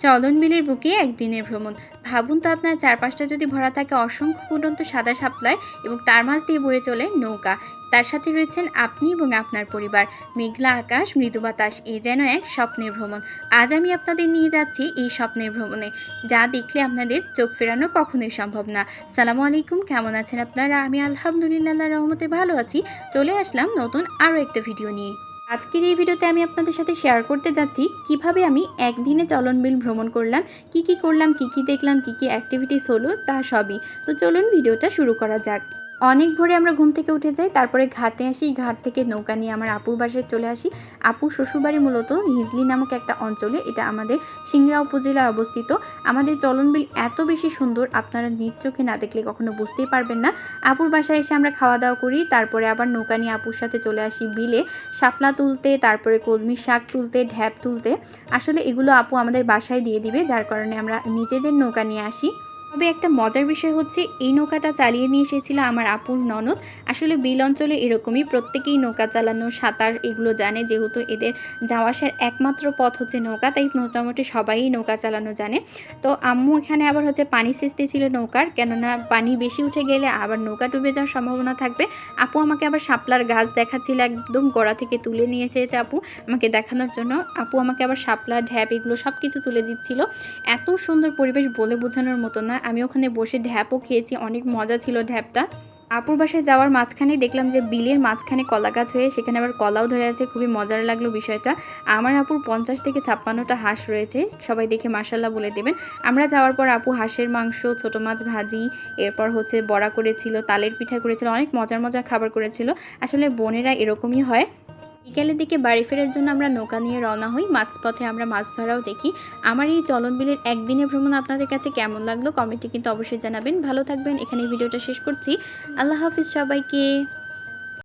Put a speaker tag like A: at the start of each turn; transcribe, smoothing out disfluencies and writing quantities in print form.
A: চলনবিলের বুকে একদিনের ভ্রমণ। ভাবুন তো আপনার চারপাশটা যদি ভরা থাকে অসংখ্য উড়ন্ত সাদা শাপলায় এবং তার মাঝ দিয়ে বয়ে চলে নৌকা। তার সাথে রয়েছেন আপনি এবং আপনার পরিবার। মেঘলা আকাশ, মৃদু বাতাস, এ যেন এক স্বপ্নের ভ্রমণ। আজ আমি আপনাদের নিয়ে যাচ্ছি এই স্বপ্নের ভ্রমণে, যা দেখলে আপনাদের চোখ ফেরানো কখনোই সম্ভব না। সালামু আলাইকুম, কেমন আছেন আপনারা? আমি আলহামদুলিল্লাহ আল্লাহর রহমতে ভালো আছি। চলে আসলাম নতুন আরও একটা ভিডিও নিয়ে। আজকের এই ভিডিওতে আমি আপনাদের সাথে শেয়ার করতে যাচ্ছি কিভাবে আমি একদিনে চলনবিল ভ্রমণ করলাম, কি করলাম, কি দেখলাম, কি অ্যাক্টিভিটিস হলো তা সবই। তো চলুন ভিডিওটা শুরু করা যাক। অনেক ভোরে আমরা ঘুম থেকে উঠে যাই, তারপরে ঘাটে আসি, ঘাট থেকে নৌকা নিয়ে আমার আপুর বাসায় চলে আসি। আপুর শ্বশুরবাড়ি মূলত হিজলি নামক একটা অঞ্চলে, এটা আমাদের সিংড়া উপজেলায় অবস্থিত। আমাদের চলনবিল এত বেশি সুন্দর, আপনারা নিজ চোখে না দেখলে কখনো বুঝতেই পারবেন না। আপুর বাসায় এসে আমরা খাওয়া দাওয়া করি, তারপরে আবার নৌকা নিয়ে আপুর সাথে চলে আসি বিলে শাপলা তুলতে, তারপরে কলমির শাক তুলতে, ঢ্যাপ তুলতে। আসলে এগুলো আপু আমাদের বাসায় দিয়ে দিবে, যার কারণে আমরা নিজেদের নৌকা নিয়ে আসি। তবে একটা মজার বিষয় হচ্ছে, এই নৌকাটা চালিয়ে নিয়ে এসেছিল আমার আপুর ননদ। আসলে বিল অঞ্চলে এরকমই, প্রত্যেকেই নৌকা চালানো, সাঁতার এগুলো জানে, যেহেতু এদের যাওয়া আসার একমাত্র পথ হচ্ছে নৌকা, তাই মোটামুটি সবাই নৌকা চালানো জানে। তো আম্মু এখানে আবার হচ্ছে পানি সেচতেছিল নৌকার, কেননা পানি বেশি উঠে গেলে আবার নৌকা ডুবে যাওয়ার সম্ভাবনা থাকবে। আপু আমাকে আবার শাপলার গাছ দেখাচ্ছিল, একদম গোড়া থেকে তুলে নিয়ে এসেছে আপু আমাকে দেখানোর জন্য। আপু আমাকে আবার শাপলা, ঢ্যাপ এগুলো সব কিছু তুলে দিচ্ছিল। এত সুন্দর পরিবেশ, বলে বোঝানোর মতো না। আমি ওখানে বসে ঢ্যাপও খেয়েছি, অনেক মজা ছিল ঢ্যাপটা। আপুর বাসায় যাওয়ার মাঝখানে দেখলাম যে বিলের মাঝখানে কলা গাছ হয়ে সেখানে আবার কলাও ধরে আছে, খুবই মজার লাগলো বিষয়টা। আমার আপুর 50 থেকে 56টা হাঁস রয়েছে, সবাই দেখে মাশাল্লাহ বলে দেবেন। আমরা যাওয়ার পর আপু হাঁসের মাংস, ছোটো মাছ ভাজি, এরপর হচ্ছে বড়া করেছিল, তালের পিঠা করেছিল, অনেক মজার মজার খাবার করেছিল। আসলে বোনেরা এরকমই হয়। বিকেলের দিকে বাড়ি ফেরার জন্য আমরা নৌকা নিয়ে রওনা হই, মাঝপথে আমরা মাছ ধরাও দেখি। আমার এই চলনবিলের একদিনের ভ্রমণ আপনাদের কাছে কেমন লাগলো কমেন্টে কিন্তু অবশ্যই জানাবেন। ভালো থাকবেন, এখানে ভিডিওটা শেষ করছি। আল্লাহ হাফিজ সবাইকে।